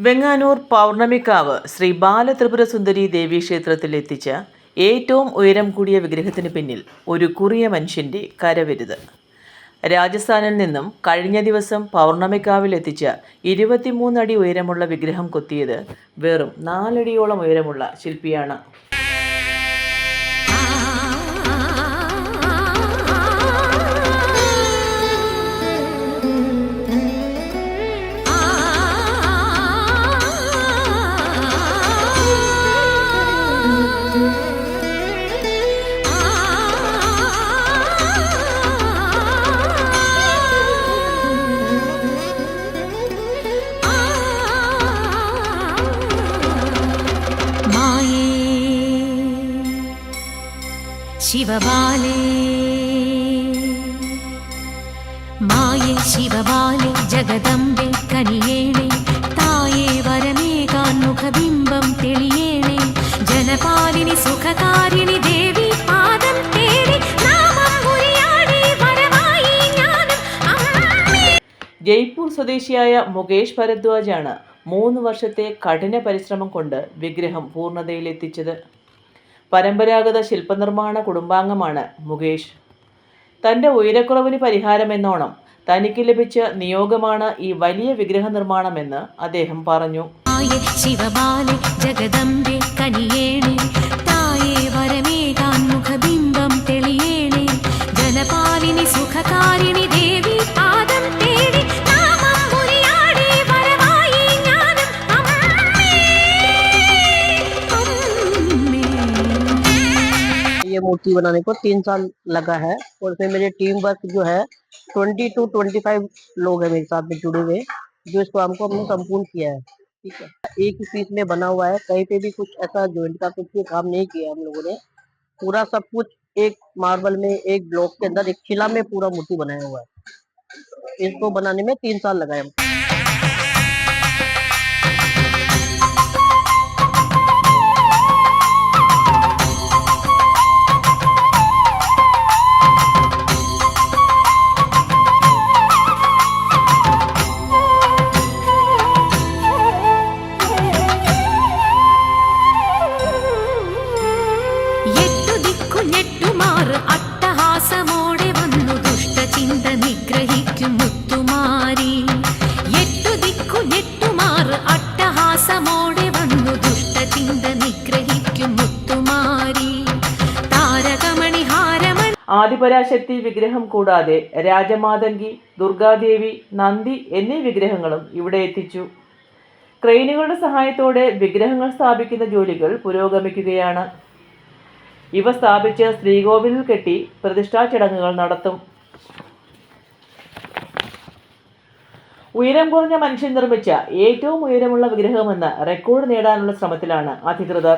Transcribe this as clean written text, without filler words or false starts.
വെങ്ങാനൂർ പൗർണമിക്കാവ് ശ്രീ ബാലത്രിപുര സുന്ദരി ദേവീ ക്ഷേത്രത്തിൽ എത്തിച്ച ഏറ്റവും ഉയരം കൂടിയ വിഗ്രഹത്തിന് പിന്നിൽ ഒരു കുറിയ മനുഷ്യൻ്റെ കരവിരുത്. രാജസ്ഥാനിൽ നിന്നും കഴിഞ്ഞ ദിവസം പൗർണമിക്കാവിൽ എത്തിച്ച 23 അടി ഉയരമുള്ള വിഗ്രഹം കൊത്തിയത് വെറും 4 അടിയോളം ഉയരമുള്ള ശില്പിയാണ്. शिवबाले माये शिवबाले जगदम्बे कनियेणे ताये वरमेकान्मुखबिम्बं तेलियेणे जनपालिनि सुखकारिणि देवी पादं तेरि नामं उरियाडि वरमायि ज्ञाനം अम्मे. ജയ്പൂർ സ്വദേശിയായ മുകേഷ് ഭരദ്വാജാണ് 3 വർഷത്തെ കഠിന പരിശ്രമം കൊണ്ട് വിഗ്രഹം പൂർണ്ണതയിലെത്തിച്ചത്. പരമ്പരാഗത ശില്പനിർമ്മാണ കുടുംബാംഗമാണ് മുകേഷ്. തൻ്റെ ഉയരക്കുറവിന് പരിഹാരമെന്നോണം തനിക്ക് ലഭിച്ച നിയോഗമാണ് ഈ വലിയ വിഗ്രഹ നിർമ്മാണമെന്ന് അദ്ദേഹം പറഞ്ഞു. ശിവബാലെ ജഗദംബെ കനിയേണേ തായേ വരമേകാന്മുഖബിംബം തെളിയേണേ ജനപാലിനി സുഖകാരിണി ദേവി പാദം തേടി നാമം ഉരിയാടി വരമായി ജ്ഞാനം അമ്മേ. ये मूर्ति बनाने को 3 साल लगा है और उसमें मेरे टीम वर्क जो है 20 to 25 लोग हैं मेरे साथ में जुड़े हुए, जो इस काम को हमने संपूर्ण किया है. ठीक है, एक ही पीस में बना हुआ है, कहीं पे भी कुछ ऐसा जॉइंट का कुछ भी काम नहीं किया हम लोगों ने. पूरा सब कुछ एक मार्बल में, एक ब्लॉक के अंदर, एक शिला में पूरा मूर्ति बनाया हुआ है. इसको बनाने में 3 साल लगाए हम. അട്ടഹാസമോടെ വന്നു ദുഷ്ടചിന്ത നിഗ്രഹിക്കും മുത്തുമാരി. എട്ടു ദിക്കു ഞെട്ടുമാറ് അട്ടഹാസമോടെ വന്നു ദുഷ്ടചിന്ത നിഗ്രഹിക്കും മുത്തുമാരി. താരകമണി ഹാരമണി. ആദിപരാശക്തി വിഗ്രഹം കൂടാതെ രാജമാതങ്കി, ദുർഗാദേവി, നന്ദി എന്നീ വിഗ്രഹങ്ങളും ഇവിടെ എത്തിച്ചു. ക്രെയിനുകളുടെ സഹായത്തോടെ വിഗ്രഹങ്ങൾ സ്ഥാപിക്കുന്ന ജോലികൾ പുരോഗമിക്കുകയാണ്. ഇവ സ്ഥാപിച്ച് ശ്രീകോവിലിൽ കെട്ടി പ്രതിഷ്ഠാ ചടങ്ങുകൾ നടത്തും. ഉയരം കുറഞ്ഞ മനുഷ്യൻ നിർമ്മിച്ച ഏറ്റവും ഉയരമുള്ള വിഗ്രഹമെന്ന റെക്കോർഡ് നേടാനുള്ള ശ്രമത്തിലാണ് അധികൃതർ.